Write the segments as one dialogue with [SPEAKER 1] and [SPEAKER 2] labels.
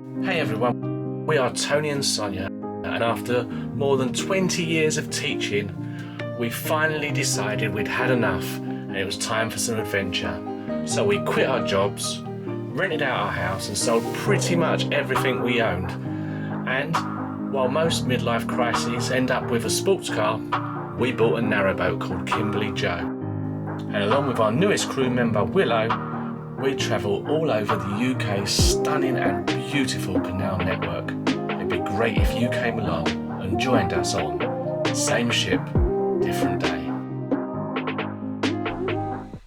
[SPEAKER 1] Hey everyone, we are Tony and Sonia, and after more than 20 years of teaching, we finally decided we'd had enough and it was time for some adventure. So we quit our jobs, rented out our house and sold pretty much everything we owned. And while most midlife crises end up with a sports car, we bought a narrowboat called Kimberley-Jo. And along with our newest crew member Willow, we travel all over the UK's stunning and beautiful canal network. It'd be great if you came along and joined us on Same Ship, Different Day.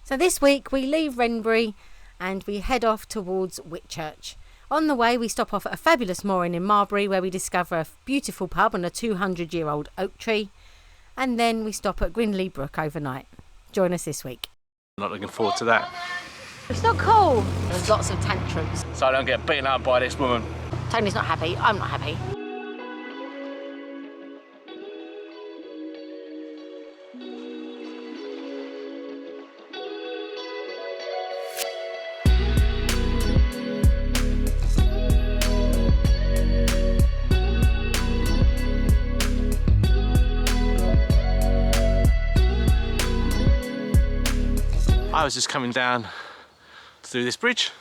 [SPEAKER 2] So this week we leave Wrenbury and we head off towards Whitchurch. On the way we stop off at a fabulous mooring in Marbury where we discover a beautiful pub and a 200-year-old oak tree. And then we stop at Grindleybrook overnight. Join us this week.
[SPEAKER 1] I'm not looking forward to that.
[SPEAKER 2] It's not cool. There's lots of tantrums.
[SPEAKER 1] So I don't get beaten up by this woman.
[SPEAKER 2] Tony's not happy. I'm not happy.
[SPEAKER 1] I was just coming down through this bridge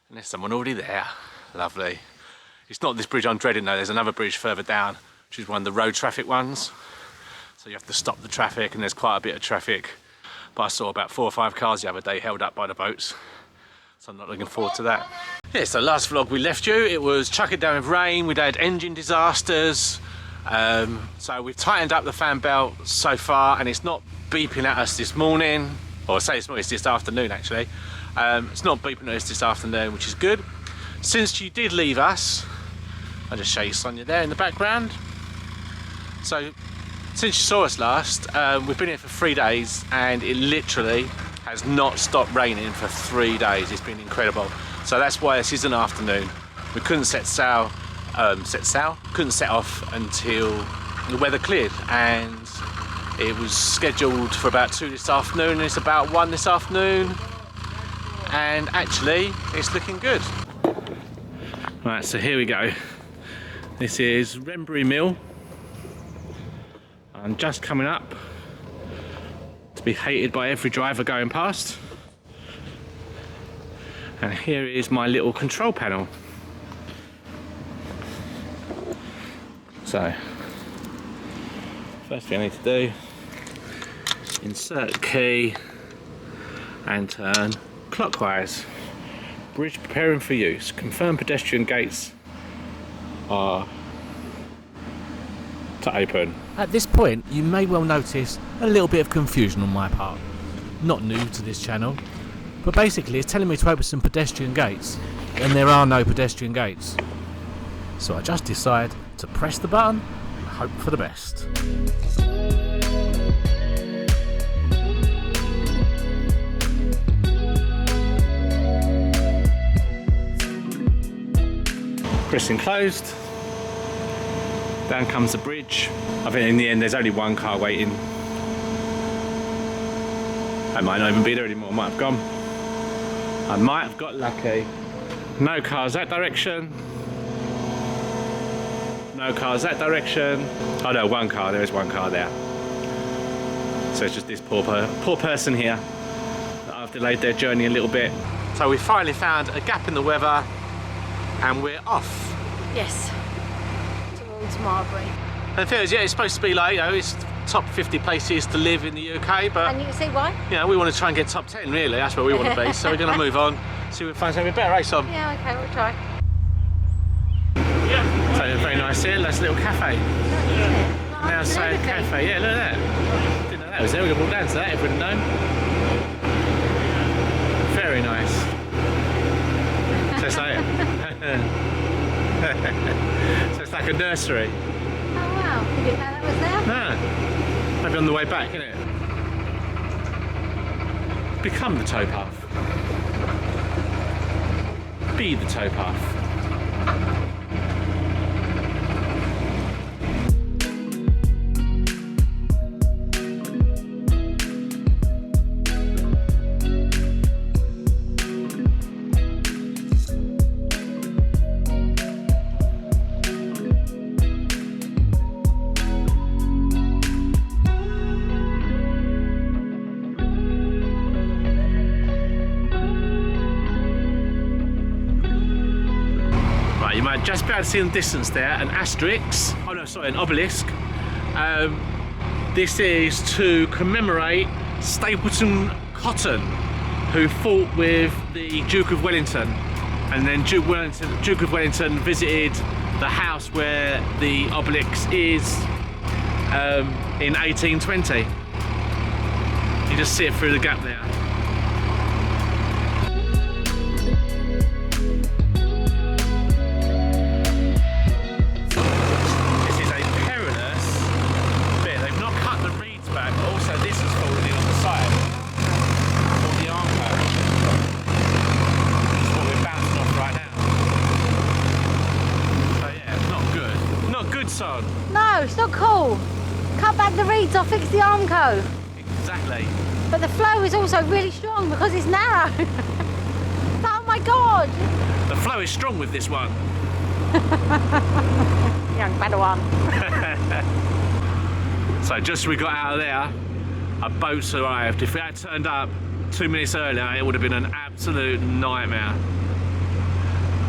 [SPEAKER 1] and there's someone already there. Lovely. It's not this bridge I'm dreading though, there's another bridge further down which is one of the road traffic ones, so you have to stop the traffic and there's quite a bit of traffic, but I saw about 4 or 5 cars the other day held up by the boats, so I'm not looking forward to that. Yeah, so last vlog we left you, it was chucking down with rain, we'd had engine disasters, so we've tightened up the fan belt so far and it's not beeping at us this morning, or I say it's this afternoon actually. It's not beeping at us this afternoon, which is good. Since you did leave us, I'll just show you Sonia there in the background. So since you saw us last, we've been here for 3 days and it literally has not stopped raining for 3 days. It's been incredible. So that's why this is an afternoon. We couldn't couldn't set off until the weather cleared, and it was scheduled for about 2 this afternoon and it's about 1 this afternoon. And actually it's looking good. Right, so here we go. This is Wrenbury Mill. I'm just coming up to be hated by every driver going past. And here is my little control panel. So first thing I need to do, insert key and turn clockwise. Bridge preparing for use. Confirm pedestrian gates are to open.
[SPEAKER 3] At this point, you may well notice a little bit of confusion on my part. Not new to this channel, but basically it's telling me to open some pedestrian gates, and there are no pedestrian gates. So I just decide to press the button and hope for the best.
[SPEAKER 1] Pressing closed, down comes the bridge. I think in the end there's only 1 car waiting. I might not even be there anymore, I might have gone. I might have got lucky. No cars that direction. No cars that direction. Oh no, 1 car, there is 1 car there. So it's just this poor person here that I've delayed their journey a little bit. So we finally found a gap in the weather and we're off.
[SPEAKER 2] Yes. Towards Marbury.
[SPEAKER 1] And the thing is, yeah, it's supposed to be like, you know, it's top 50 places to live in the UK, but
[SPEAKER 2] And you can see why?
[SPEAKER 1] you know, we want to try and get top 10 really, that's where we want to be. So we're going to move on, see if we find something better, eh Son?
[SPEAKER 2] Yeah, okay, we'll try.
[SPEAKER 1] Yeah. So very nice here, nice little cafe. Now say cafe, yeah, look at that. Didn't know that was there, we're going to walk down to that if we'd have known. Very nice. So it's like, so it's like a nursery.
[SPEAKER 2] Oh wow, you didn't know that was there?
[SPEAKER 1] No, maybe on the way back, isn't it? Become the towpath. Be the towpath. Right, you might just be able to see in the distance there an asterisk. Oh no, sorry, an obelisk. This is to commemorate Stapleton Cotton, who fought with the Duke of Wellington, and then Duke of Wellington visited the house where the obelisk is in 1820. You just see it through the gap there. This is a perilous bit. They've not cut the reeds back, but also this has fallen in on the side. Or the armco. This is what we're bouncing off right now. So yeah, it's not good. Not good, son.
[SPEAKER 2] No, it's not cool. Cut back the reeds, I'll fix the armco.
[SPEAKER 1] Exactly.
[SPEAKER 2] But the flow is also really strong because it's narrow. Oh my god!
[SPEAKER 1] The flow is strong with this one.
[SPEAKER 2] Young Padawan.
[SPEAKER 1] So just as we got out of there, a boat's arrived. If it had turned up 2 minutes earlier, it would have been an absolute nightmare.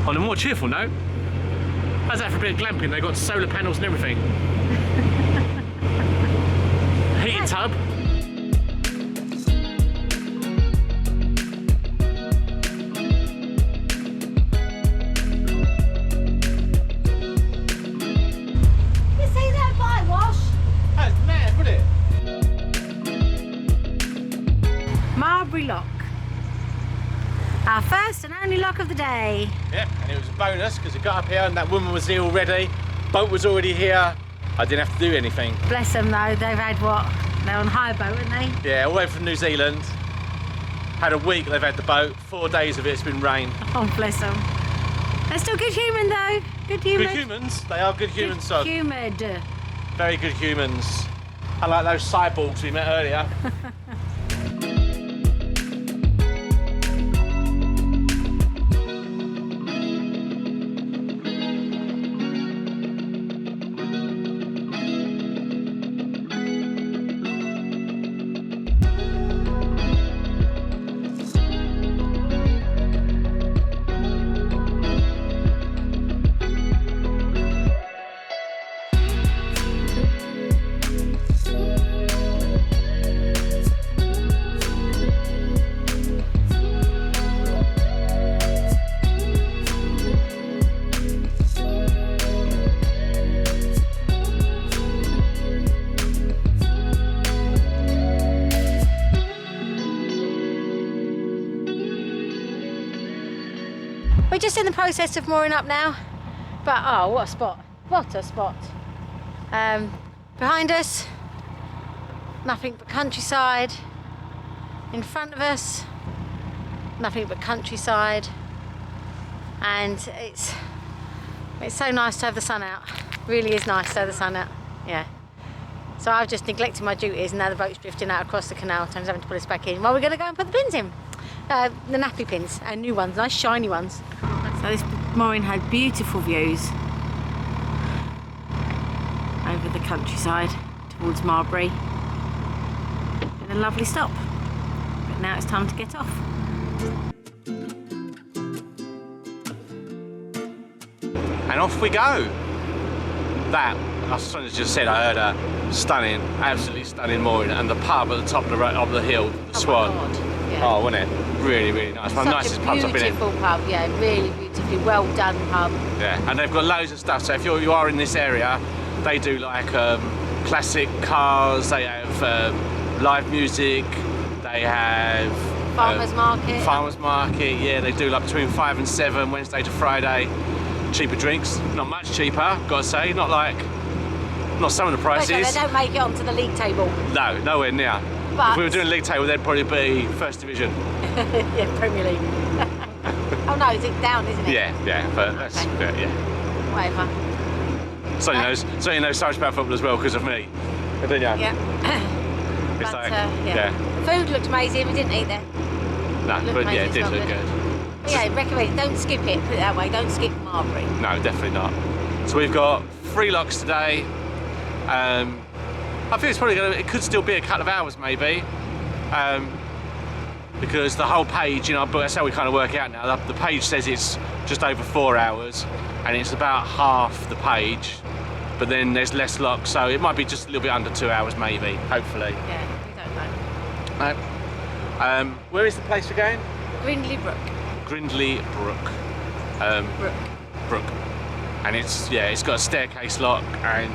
[SPEAKER 1] On a more cheerful note, how's that for a bit of glamping? They got solar panels and everything. Heating tub.
[SPEAKER 2] You see that bywash?
[SPEAKER 1] That's mad, wasn't it?
[SPEAKER 2] Marbury lock. Our first and only lock of the day.
[SPEAKER 1] Yep, and it was a bonus because we got up here and that woman was here already. Boat was already here. I didn't have to do anything.
[SPEAKER 2] Bless them though, they've had what? They're on hire boat, aren't they?
[SPEAKER 1] Yeah, all the way from New Zealand. Had a week they've had the boat. 4 days of it's been rain.
[SPEAKER 2] Oh, bless them. They're still good human though. Good human.
[SPEAKER 1] Good humans. They are good humans, son.
[SPEAKER 2] Humid.
[SPEAKER 1] Very good humans. Unlike those cyborgs we met earlier.
[SPEAKER 2] We're just in the process of mooring up now, but oh, what a spot! What a spot! Behind us, nothing but countryside. In front of us, nothing but countryside, and it's so nice to have the sun out. Really is nice to have the sun out. Yeah. So I've just neglected my duties, and now the boat's drifting out across the canal. So I'm having to put us back in. Well, we're going to go and put the pins in. The nappy pins, and new ones, nice shiny ones. So this mooring had beautiful views over the countryside towards Marbury. And a lovely stop. But now it's time to get off.
[SPEAKER 1] And off we go. That, as I just said, I heard a stunning, absolutely stunning mooring, and the pub at the top of the hill, the Swan.
[SPEAKER 2] Oh, my God. Yeah.
[SPEAKER 1] Oh, wasn't it? Really, really nice. One of the nicest pubs I've been in.
[SPEAKER 2] Beautiful pub, yeah, really beautifully well done pub.
[SPEAKER 1] Yeah, and they've got loads of stuff. So if you are in this area, they do like classic cars. They have live music. They have
[SPEAKER 2] Farmers market.
[SPEAKER 1] Farmers market. Yeah, they do like between 5 and 7 Wednesday to Friday. Cheaper drinks, not much cheaper. Got to say, not some of the prices.
[SPEAKER 2] Okay, they don't make it onto the league table.
[SPEAKER 1] No, nowhere near.
[SPEAKER 2] But
[SPEAKER 1] if we were doing league table, they'd probably be First Division.
[SPEAKER 2] yeah, Premier League. Oh no, it's down, isn't it?
[SPEAKER 1] Yeah, but that's
[SPEAKER 2] okay.
[SPEAKER 1] yeah.
[SPEAKER 2] Whatever.
[SPEAKER 1] So you know so much about football as well because of me. Don't you?
[SPEAKER 2] Yeah.
[SPEAKER 1] It's
[SPEAKER 2] but,
[SPEAKER 1] like,
[SPEAKER 2] yeah. Food looked amazing. We didn't eat there.
[SPEAKER 1] No, but yeah, it did look good.
[SPEAKER 2] Yeah, recommend it. Don't skip it. Put it that way. Don't skip Marbury.
[SPEAKER 1] No, definitely not. So we've got 3 locks today. I think it's probably it could still be a couple of hours maybe. because the whole page, you know, but that's how we kind of work it out now. The page says it's just over 4 hours, and it's about half the page, but then there's less locks, so it might be just a little bit under 2 hours, maybe, hopefully.
[SPEAKER 2] Yeah, we don't know.
[SPEAKER 1] No. Where is the place we're going?
[SPEAKER 2] Grindleybrook.
[SPEAKER 1] Grindleybrook.
[SPEAKER 2] Brook.
[SPEAKER 1] And it's got a staircase lock, and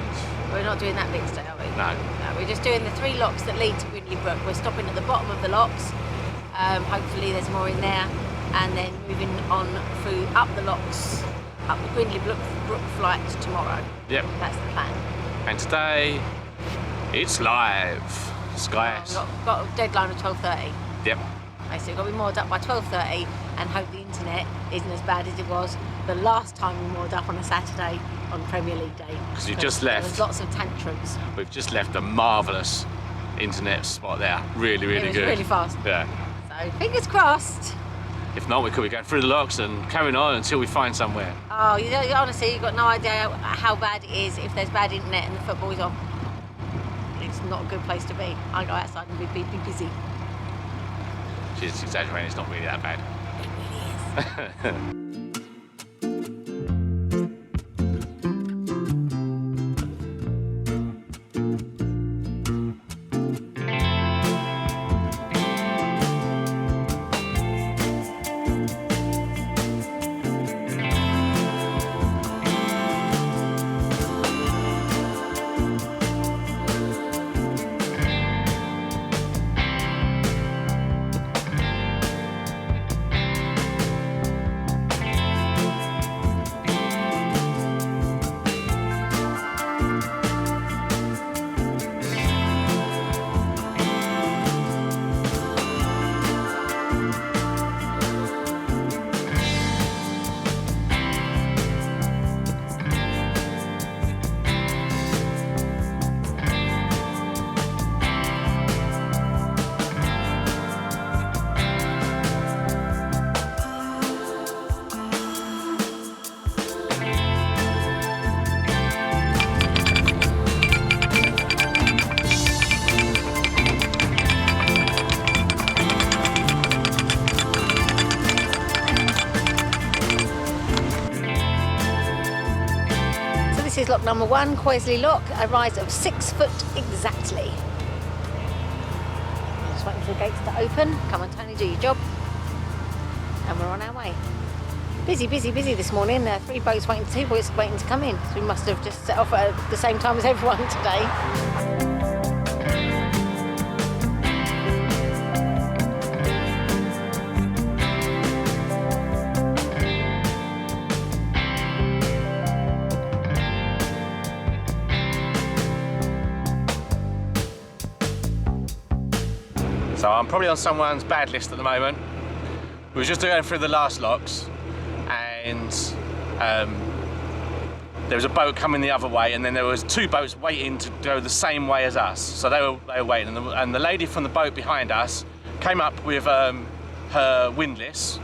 [SPEAKER 2] We're not doing that bit today, are we?
[SPEAKER 1] no.
[SPEAKER 2] No, we're just doing the 3 locks that lead to Grindleybrook. We're stopping at the bottom of the locks. Hopefully there's more in there, and then moving on through up the locks, up the Grindleybrook flight tomorrow.
[SPEAKER 1] Yep.
[SPEAKER 2] That's the plan.
[SPEAKER 1] And today it's live. Sky.
[SPEAKER 2] We've got a deadline of 12:30.
[SPEAKER 1] Yep.
[SPEAKER 2] So we've got to be moored up by 12:30 and hope the internet isn't as bad as it was the last time we moored up on a Saturday on Premier League Day.
[SPEAKER 1] Because you just left.
[SPEAKER 2] There was lots of tantrums.
[SPEAKER 1] We've just left a marvellous internet spot there. Really, really
[SPEAKER 2] It was
[SPEAKER 1] good.
[SPEAKER 2] really fast.
[SPEAKER 1] Yeah.
[SPEAKER 2] So fingers crossed.
[SPEAKER 1] If not, we could be going through the locks and carrying on until we find somewhere.
[SPEAKER 2] Oh, honestly, you've got no idea how bad it is if there's bad internet and the football's on. It's not a good place to be. I go outside and be busy.
[SPEAKER 1] She's exaggerating, it's not really that bad.
[SPEAKER 2] It really is. This is lock number 1, Coisley Lock, a rise of 6 foot exactly. Just waiting for the gates to open. Come on, Tony, do your job. And we're on our way. Busy this morning. 3 boats waiting, 2 boats waiting to come in. So we must have just set off at the same time as everyone today.
[SPEAKER 1] So I'm probably on someone's bad list at the moment. We were just going through the last locks, and there was a boat coming the other way, and then there was 2 boats waiting to go the same way as us. So they were waiting, and the lady from the boat behind us came up with her windlass.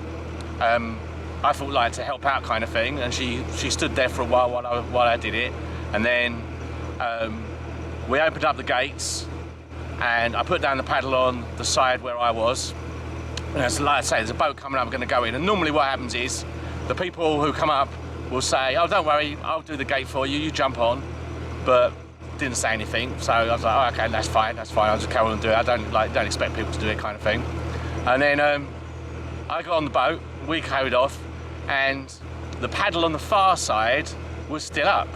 [SPEAKER 1] I thought, like, to help out kind of thing, and she stood there for a while while I did it, and then we opened up the gates. And I put down the paddle on the side where I was. And as like I say, there's a boat coming up, I'm going to go in. And normally what happens is, the people who come up will say, oh, don't worry, I'll do the gate for you, you jump on. But didn't say anything. So I was like, oh, okay, that's fine, I'll just carry on and do it. I don't expect people to do it kind of thing. And then I got on the boat, we carried off, and the paddle on the far side was still up.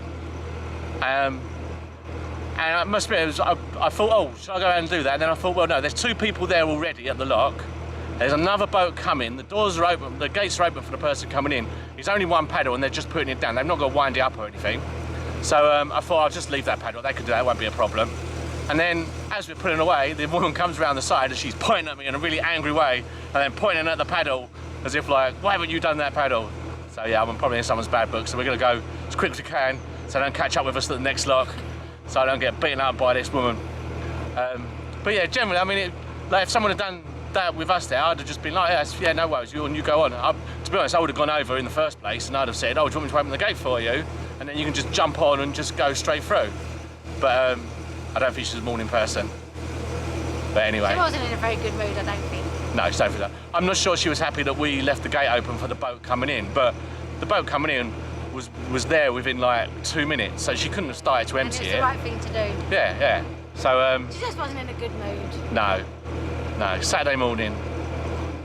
[SPEAKER 1] And I must admit, I thought, oh, should I go ahead and do that? And then I thought, well, no, there's 2 people there already at the lock. There's another boat coming. The doors are open, the gates are open for the person coming in. It's only 1 paddle, and they're just putting it down. They've not got to wind it up or anything. So I thought I'll just leave that paddle. They could do that, it won't be a problem. And then, as we're pulling away, the woman comes around the side, and she's pointing at me in a really angry way, and then pointing at the paddle, as if like, why haven't you done that paddle? So yeah, I'm probably in someone's bad book. So we're going to go as quick as we can, so they don't catch up with us at the next lock. So I don't get beaten up by this woman. But yeah, generally, I mean, like if someone had done that with us there, I'd have just been like, yeah, no worries, you go on. To be honest, I would have gone over in the first place, and I'd have said, oh, do you want me to open the gate for you? And then you can just jump on and just go straight through. But I don't think she's a morning person. But anyway.
[SPEAKER 2] She wasn't in a very good mood, I don't think.
[SPEAKER 1] No, Sophie. I'm not sure she was happy that we left the gate open for the boat coming in, but the boat coming in was there within like 2 minutes, so she couldn't have started to empty it.
[SPEAKER 2] And it's the right thing to do.
[SPEAKER 1] Yeah, yeah. So
[SPEAKER 2] She just wasn't in a good mood.
[SPEAKER 1] no, Saturday morning.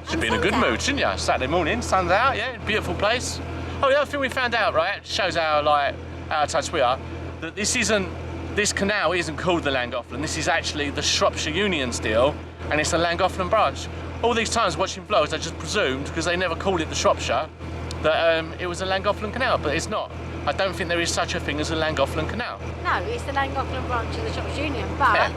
[SPEAKER 1] Should
[SPEAKER 2] And
[SPEAKER 1] be in a good
[SPEAKER 2] sun's
[SPEAKER 1] mood,
[SPEAKER 2] out.
[SPEAKER 1] shouldn't you? Saturday morning, sun's out, yeah, beautiful place. Oh, the other thing we found out, right, shows how like out of touch we are, that this canal isn't called the Llangollen. This is actually the Shropshireunion still, and it's a Llangollen branch. All these times watching vlogs, I just presumed, because they never called it the Shropshire, that it was a Llangollen canal, but it's not. I don't think there is such a thing as a Llangollen canal.
[SPEAKER 2] No, it's the Llangollen branch of the Shropshireunion, but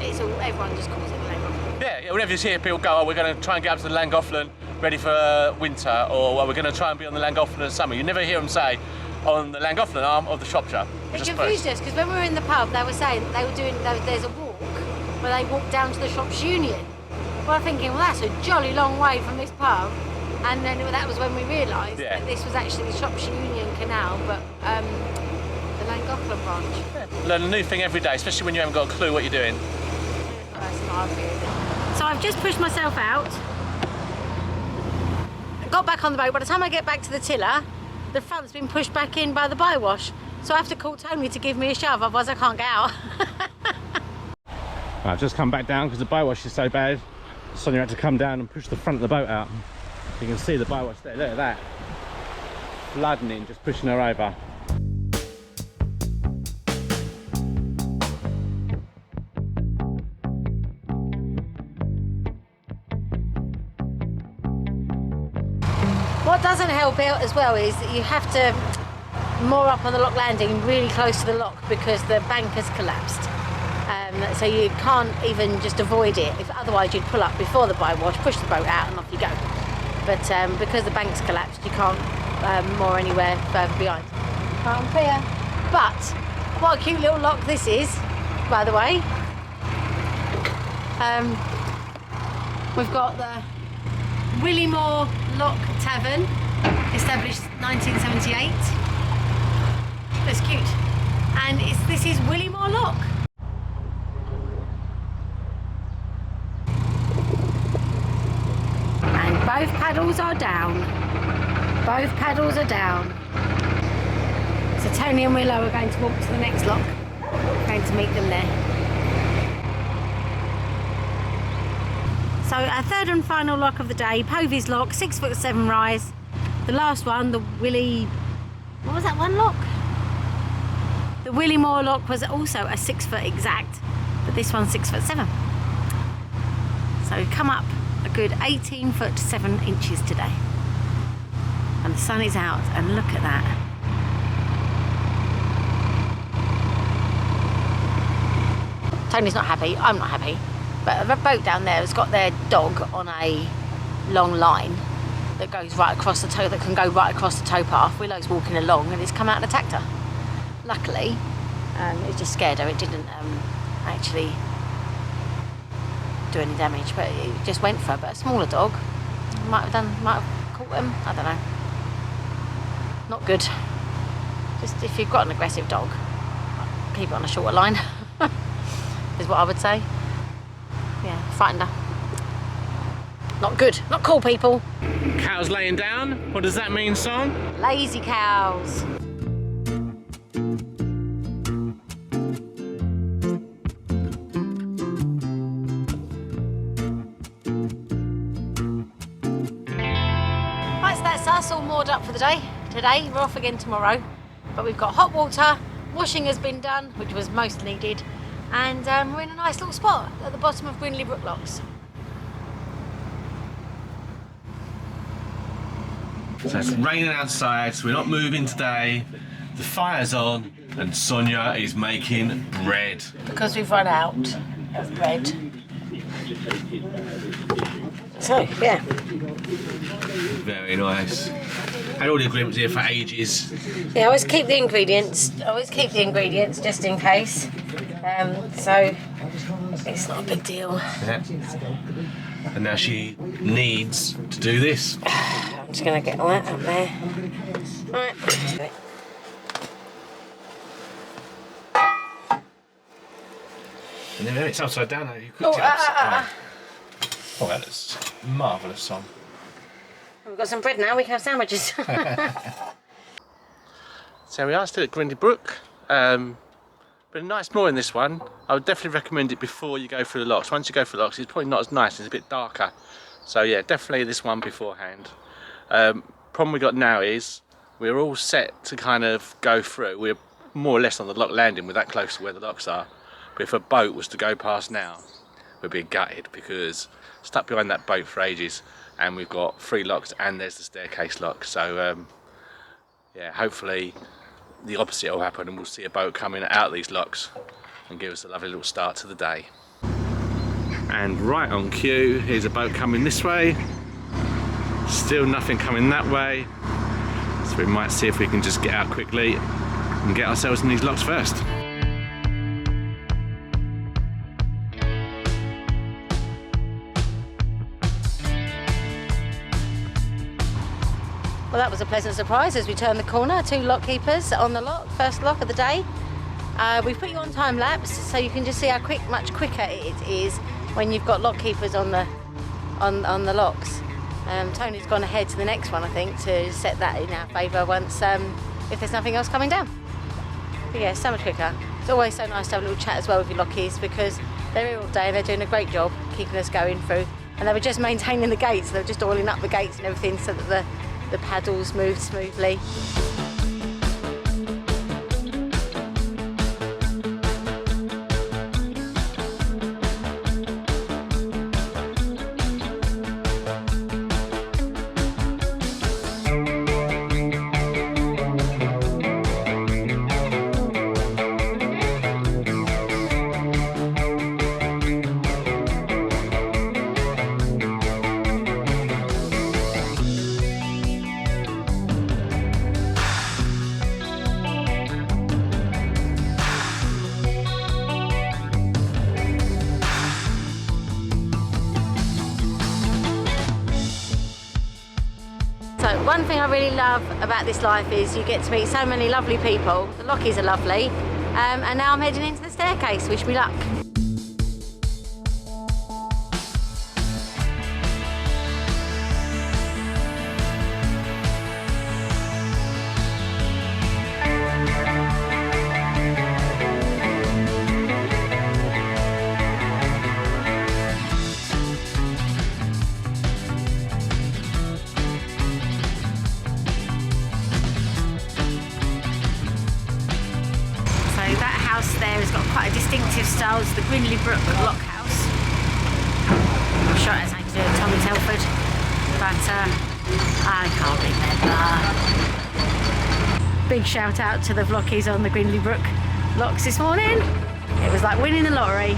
[SPEAKER 2] it's all, everyone just calls it the Llangollen.
[SPEAKER 1] Yeah, whenever you hear people go, oh, we're going to try and get up to the Llangollen ready for winter, or well, we're going to try and be on the Llangollen in summer. You never hear them say, on the Llangollen arm of the Shropshire.
[SPEAKER 2] It confused us, because when we were in the pub, they were saying they were doing, there's a walk where they walk down to the Shropshireunion. Well, I'm thinking, well, that's a jolly long way from this pub. And then that was when we realised that this was actually the Shropshireunion Canal, but the Llangollen branch.
[SPEAKER 1] Yeah. Learn a new thing every day, especially when you haven't got a clue what you're doing.
[SPEAKER 2] That's not good. So I've just pushed myself out, got back on the boat. By the time I get back to the tiller, the front's been pushed back in by the bywash. So I have to call Tony to give me a shove, otherwise I can't get out.
[SPEAKER 1] I've just come back down because the bywash is so bad. Sonia had to come down and push the front of the boat out. You can see the bywash there, look at that. Flooding in, just pushing her over.
[SPEAKER 2] What doesn't help out as well is that you have to moor up on the lock landing really close to the lock because the bank has collapsed. So you can't even just avoid it. If otherwise you'd pull up before the bywash, push the boat out and off you go. But because the bank's collapsed, you can't moor anywhere further behind. Can't clear. But what a cute little lock this is, by the way. We've got the Willymore Lock Tavern, established 1978. That's cute. And this is Willymore Lock. And both paddles are down. Both paddles are down. So Tony and Willow are going to walk to the next lock. We're going to meet them there. So our third and final lock of the day, Povey's Lock, 6'7" rise. The last one, the what was that one lock? The Willymore Lock was also a 6 foot exact, but this one's 6'7". So come up a good 18 foot 7 inches today. And the sun is out, and look at that. Tony's not happy, I'm not happy. But the boat down there has got their dog on a long line that goes right across the tow, that can go right across the towpath. Willow's walking along and it's come out and attacked her. Luckily, it just scared her. It didn't actually do any damage, but it just went for her. But a smaller dog might have caught him. I don't know. Not good. Just if you've got an aggressive dog, keep it on a shorter line, is what I would say. Yeah, frightened her. Not good. Not cool, people.
[SPEAKER 1] Cows laying down? What does that mean, Son?
[SPEAKER 2] Lazy cows. Right, so that's us all moored up for the day. Today, we're off again tomorrow. But we've got hot water, washing has been done, which was most needed. And we're in a nice little spot at the bottom of Grindleybrook locks.
[SPEAKER 1] So it's raining outside, so we're not moving today. The fire's on, and Sonia is making bread.
[SPEAKER 2] Because we've run out of bread. So, yeah.
[SPEAKER 1] Very nice. Had all the ingredients here for ages.
[SPEAKER 2] Yeah, I always keep the ingredients. Just in case. So it's not a big deal.
[SPEAKER 1] Yeah. And now she needs to do this.
[SPEAKER 2] I'm just gonna get all that up there. Right.
[SPEAKER 1] And then it's upside down. You cooked it upside down.
[SPEAKER 3] Oh, that is a marvellous song.
[SPEAKER 2] We've got some bread now, we can have sandwiches.
[SPEAKER 1] So we are still at Grindleybrook. But a nice mooring this one. I would definitely recommend it before you go through the locks. Once you go through the locks, it's probably not as nice, it's a bit darker. So yeah, definitely this one beforehand. Problem we got now is we're all set to kind of go through. We're more or less on the lock landing, we're that close to where the locks are. But if a boat was to go past now, we'd be gutted because stuck behind that boat for ages, and we've got 3 locks and there's the staircase lock. So yeah, hopefully the opposite will happen and we'll see a boat coming out of these locks and give us a lovely little start to the day. And right on cue, here's a boat coming this way. Still nothing coming that way. So we might see if we can just get out quickly and get ourselves in these locks first.
[SPEAKER 2] Well, that was a pleasant surprise as we turned the corner. 2 lock keepers on the lock, first lock of the day. We've put you on time lapse so you can just see how much quicker it is when you've got lock keepers on the locks. Tony's gone ahead to the next one, I think, to set that in our favour once if there's nothing else coming down. But yeah, so much quicker. It's always so nice to have a little chat as well with your lockies because they're here all day and they're doing a great job keeping us going through. And they were just maintaining the gates, they were just oiling up the gates and everything so that the paddles moved smoothly. One thing I really love about this life is you get to meet so many lovely people. The lockies are lovely, and now I'm heading into the staircase. Wish me luck. There has got quite a distinctive style. It's the Grindleybrook Lock House. I'm sure it has something to do with Tommy Telford, but I can't remember. Big shout out to the vloggies on the Grindleybrook locks this morning. It was like winning the lottery.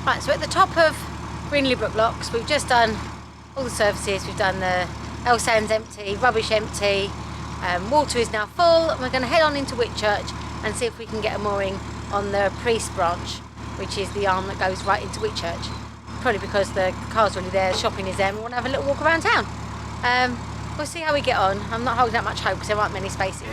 [SPEAKER 2] Right, so at the top of Grindleybrook locks, we've just done all the services. We've done the L sands empty, rubbish empty, water is now full. We're going to head on into Whitchurch and see if we can get a mooring on the Priest branch, which is the arm that goes right into Whitchurch. Probably because the car's already there, shopping is there, and we want to have a little walk around town. We'll see how we get on. I'm not holding out much hope because there aren't many spaces.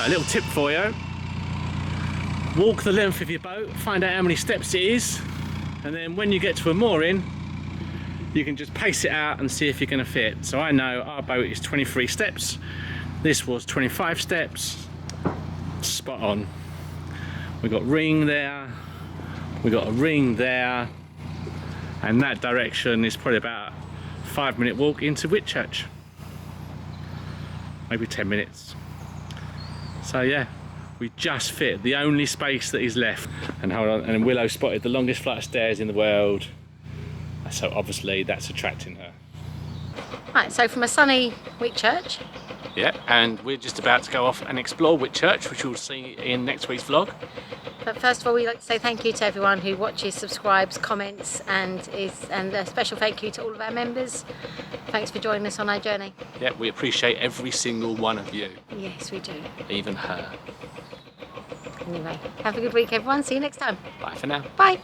[SPEAKER 1] A little tip for you: walk the length of your boat, find out how many steps it is, and then when you get to a mooring you can just pace it out and see if you're going to fit. So I know our boat is 23 steps, this was 25 steps, spot on. We got ring there, we got a ring there, and that direction is probably about a 5-minute walk into Whitchurch, maybe 10 minutes. So yeah, we just fit the only space that is left. And hold on, and Willow spotted the longest flight of stairs in the world. So obviously that's attracting her.
[SPEAKER 2] Right, so from a sunny Whitchurch,
[SPEAKER 1] Yeah, and we're just about to go off and explore Whitchurch, which you'll see in next week's vlog.
[SPEAKER 2] but first of all we'd like to say thank you to everyone who watches, subscribes, comments, and a special thank you to all of our members. Thanks for joining us on our journey.
[SPEAKER 1] Yeah, we appreciate every single one of you,
[SPEAKER 2] Yes, we do.
[SPEAKER 1] even her.
[SPEAKER 2] Anyway, have a good week everyone, see you next time.
[SPEAKER 1] Bye for now.
[SPEAKER 2] Bye.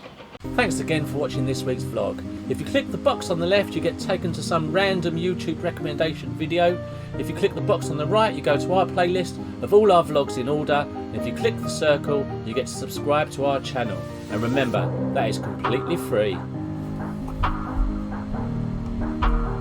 [SPEAKER 3] Thanks again for watching this week's vlog. If you click the box on the left, you get taken to some random YouTube recommendation video. If you click the box on the right, you go to our playlist of all our vlogs in order. And if you click the circle, you get to subscribe to our channel. And remember, that is completely free.